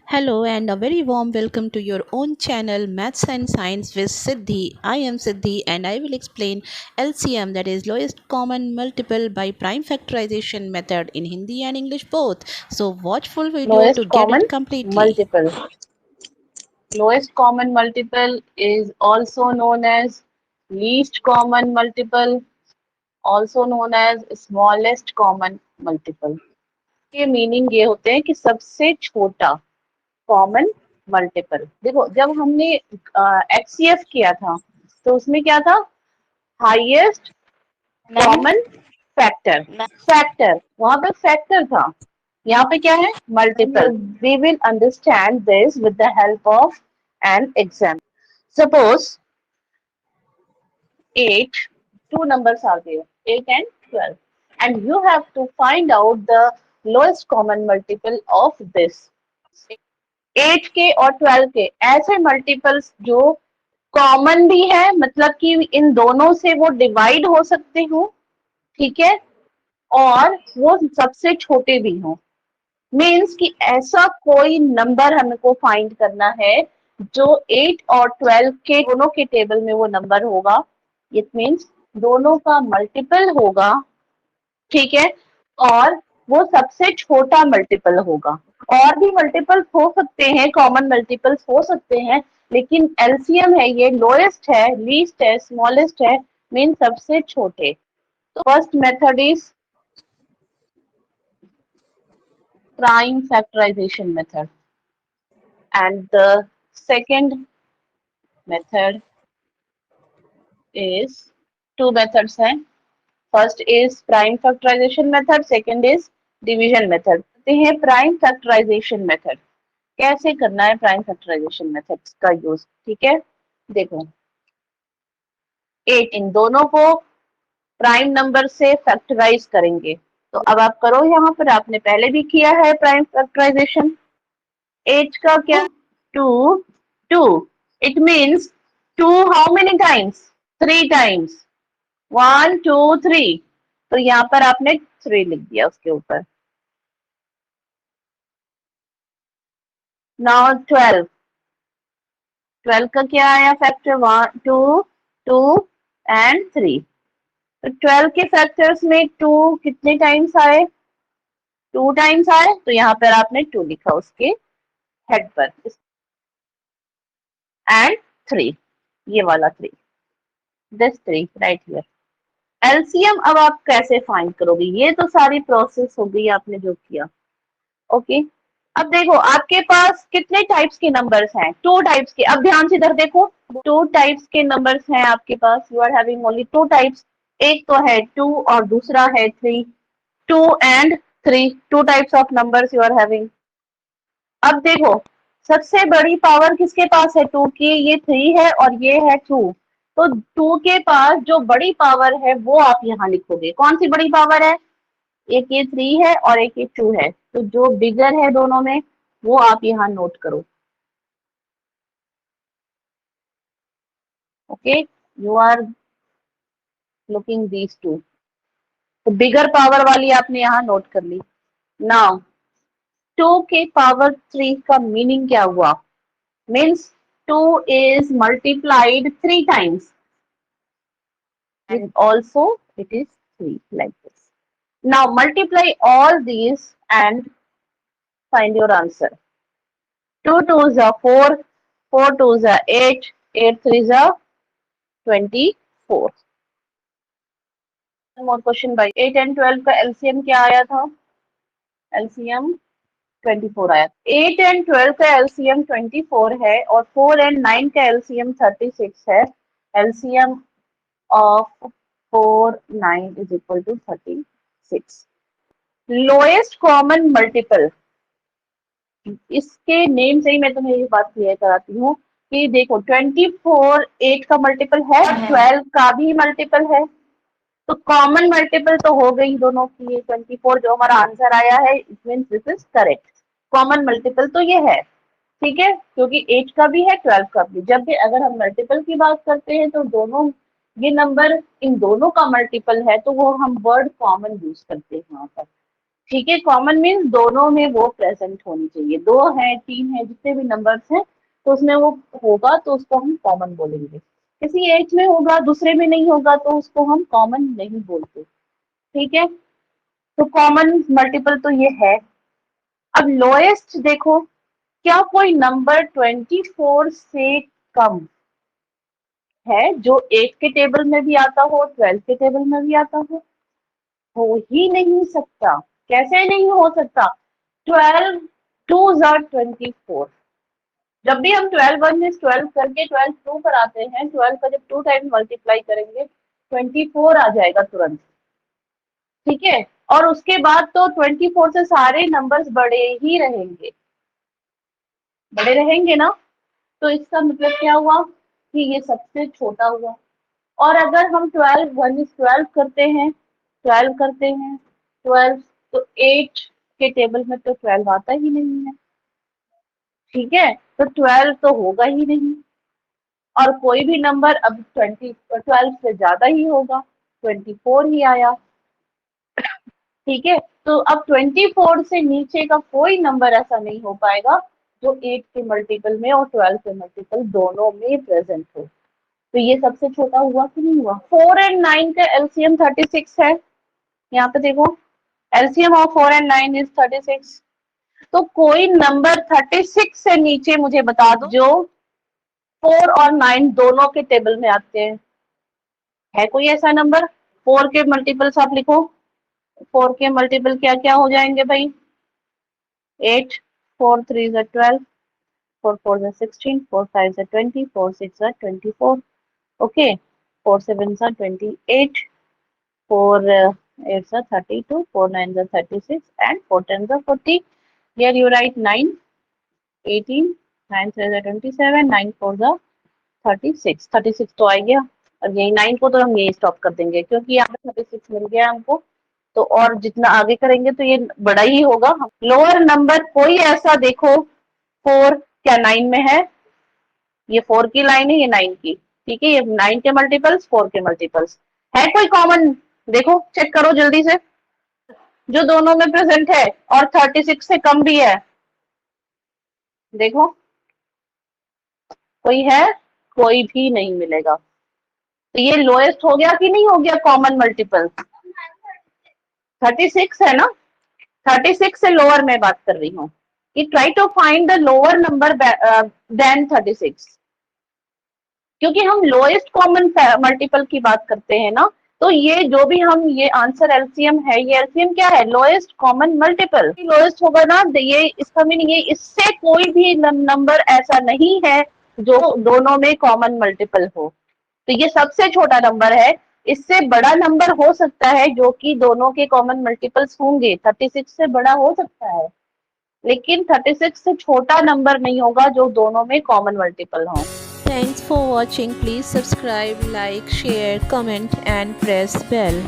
Hello and a very warm welcome to your own channel Maths and Science with Siddhi. I am Siddhi and I will explain LCM, that is lowest common multiple by prime factorization method, in Hindi and English both. So watch full video to Lowest get common it completely. multiple. Lowest common multiple is also known as least common multiple, also known as smallest common multiple. के meaning ये होते हैं कि सबसे छोटा common multiple. देखो जब हमने एचसीएफ किया था तो उसमें क्या था, हाईएस्ट मैम कॉमन फैक्टर। मैम फैक्टर वहां पे फैक्टर था, यहाँ पे क्या है, multiple. We will understand this with the help of an example. Suppose 8, two numbers are there, 8 and 12, and you have to find out the lowest common multiple of this 8 के और 12 के ऐसे मल्टीपल्स जो कॉमन भी है, मतलब कि इन दोनों से वो डिवाइड हो सकते हो, ठीक है, और वो सबसे छोटे भी हों। मीन्स कि ऐसा कोई नंबर हमको फाइंड करना है जो 8 और 12 के दोनों के टेबल में वो नंबर होगा। इट मीन्स दोनों का मल्टीपल होगा, ठीक है, और वो सबसे छोटा मल्टीपल होगा। और भी मल्टीपल्स हो सकते हैं, कॉमन मल्टीपल्स हो सकते हैं, लेकिन एलसीएम है, ये लोएस्ट है, लीस्ट है, स्मॉलेस्ट है, मीन सबसे छोटे। तो first method is prime factorization method, and the second method is, two methods हैं, first is prime factorization method, second is division method। कहते हैं prime factorization method, कैसे करना है प्राइम फैक्टराइजेशन मेथड्स का यूज, ठीक है। देखो 8, इन दोनों को प्राइम नंबर से फैक्टराइज करेंगे, तो अब आप करो, यहाँ पर आपने पहले भी किया है प्राइम फैक्टराइजेशन। 8 का क्या, 2, 2, it means 2 how many times, 3 times, 1 2 3, तो यहाँ पर आपने 3 लिख दिया उसके ऊपर। नाउ 12, 12 का क्या आया फैक्टर, 1 2 2 एंड 3, तो 12 के फैक्टर्स में 2 कितने टाइम्स आए, 2 टाइम्स आए, तो यहाँ पर आपने 2 लिखा उसके हेड पर, एंड 3, ये वाला 3, दिस 3 राइट हियर। एलसीएम अब आप कैसे फाइंड करोगे, ये तो सारी प्रोसेस हो गई आपने जो किया, ओके। अब देखो आपके पास कितने टाइप्स के नंबर्स हैं, 2 टाइप्स के। अब ध्यान से इधर देखो, 2 टाइप्स के नंबर्स हैं आपके पास, you are having only 2 types. एक तो है 2 और दूसरा है 3, 2 and 3, 2 types of numbers you are having. अब देखो सबसे बड़ी पावर किसके पास है, 2 की, ये 3 है और ये है 2, तो 2 के पास जो बड़ी पावर है वो आप यहाँ लिखोगे। कौन सी बड़ी पावर है, एक ये 3 है और एक ये 2 है, तो जो बिगर है दोनों में वो आप यहाँ नोट करो, okay. You are looking these 2, तो बिगर पावर वाली आपने यहाँ नोट कर ली। नाउ 2 के पावर 3 का मीनिंग क्या हुआ, means 2 is multiplied 3 times, and also it is 3 like this. Now multiply all these and find your answer. 2 2s are 4, 4 2s are 8, 8 3s are 24. One more question by 8 and 12 का LCM क्या आया था, LCM 24 आया। 8 and 12 का LCM 24 है और 4 and 9 का LCM 36 है। LCM of 4 9 is equal to 36। Lowest common multiple, इसके नेम से ही मैं तुम्हें ये बात क्लियर कराती हूँ कि देखो 24 8 का मल्टीपल है, 12 का भी मल्टीपल है, तो कॉमन मल्टीपल तो हो गई दोनों की, ये 24 जो हमारा आंसर आया है, it means this is correct. Common multiple तो ये है, ठीक है, क्योंकि 8 का भी है 12 का भी। जब भी अगर हम मल्टीपल की बात करते हैं तो दोनों ये नंबर इन दोनों का मल्टीपल है, तो वो हम वर्ड कॉमन यूज करते हैं वहां पर, ठीक है, कॉमन मीन्स दोनों में वो प्रेजेंट होनी चाहिए। 2 है, 3 है, जितने भी नंबर्स हैं तो उसमें वो होगा तो उसको हम कॉमन बोलेंगे। किसी एक में होगा दूसरे में नहीं होगा तो उसको हम कॉमन नहीं बोलते। ठीक है, तो कॉमन मल्टीपल तो ये है। अब लोएस्ट देखो, क्या कोई नंबर 24 से कम है जो 8 के टेबल में भी आता हो, 12 के टेबल में भी आता हो ही नहीं सकता। कैसे नहीं हो सकता? 12 टू ज़ार 24। जब भी हम 12 वन इज 12 करके 12 टू पर आते हैं, 12 का जब 2 टाइम मल्टीप्लाई करेंगे 24 आ जाएगा तुरंत। ठीक है, और उसके बाद तो 24 से सारे नंबर्स बड़े ही रहेंगे, बड़े रहेंगे ना। तो इसका मतलब क्या हुआ कि ये सबसे छोटा हुआ। और अगर हम 12 वन इज 12 करते हैं, 12 करते हैं, 12, तो 8 के टेबल में तो 12 आता ही नहीं है। ठीक है, तो 12 तो होगा ही नहीं। और कोई भी नंबर अब 12 से ज्यादा ही होगा, 24 ही आया। ठीक है, तो अब 24 से नीचे का कोई नंबर ऐसा नहीं हो पाएगा जो 8 के मल्टीपल में और 12 के मल्टीपल दोनों में प्रेजेंट हो। तो ये सबसे छोटा हुआ कि नहीं हुआ? 4 एंड 9 का एलसीएम 36 है। यहाँ पे देखो, एलसीएम ऑफ 4 एंड 9 इज 36। तो कोई नंबर 36 से नीचे मुझे बता दो जो 4 और 9 दोनों के टेबल में आते हैं। है कोई ऐसा नंबर? 4 के मल्टीपल्स आप लिखो। 4 के मल्टीपल क्या क्या हो जाएंगे भाई? 8, 4 3 ज़ा 12, 4 4 ज़ा 16, 4 5 ज़ा 20, 4 6 ज़ा 24। ओके, 4 7 ज़ा 28, 4 8 ज़ा 32, 4 9 ज़ा 36 and 4 10 ज़ा 40। Here you write 9, 18, 9 3 ज़ा 27, 9 4 ज़ा 36। 36 तो आ गया, और यही 9 को तो हम यही स्टॉप कर देंगे क्योंकि यहाँ पे 36 मिल गया हमको। तो और जितना आगे करेंगे तो ये बड़ा ही होगा। लोअर नंबर कोई ऐसा देखो, 4 क्या 9 में है? ये 4 की लाइन है, ये 9 की। ठीक है, ये 9 के मल्टीपल्स, 4 के मल्टीपल्स। है कोई कॉमन? देखो, चेक करो जल्दी से, जो दोनों में प्रेजेंट है और 36 से कम भी है। देखो, कोई है? कोई भी नहीं मिलेगा। तो ये लोएस्ट हो गया कि नहीं हो गया कॉमन मल्टीपल? 36 है ना, 36 से लोअर मैं बात कर रही हूँ कि try to find the lower number than 36। क्योंकि हम लोएस्ट कॉमन मल्टीपल की बात करते हैं ना, तो ये जो भी हम ये आंसर एलसीएम है, ये एलसीएम क्या है? Lowest common multiple. लोएस्ट होगा ना, ये इसका मीनिंग ये इससे कोई भी नंबर ऐसा नहीं है जो दोनों में कॉमन मल्टीपल हो। तो ये सबसे छोटा नंबर है। इससे बड़ा नंबर हो सकता है जो कि दोनों के कॉमन मल्टीपल्स होंगे, 36 से बड़ा हो सकता है, लेकिन 36 से छोटा नंबर नहीं होगा जो दोनों में कॉमन मल्टीपल हो। Thanks for watching. Please subscribe, like, share, comment and press bell.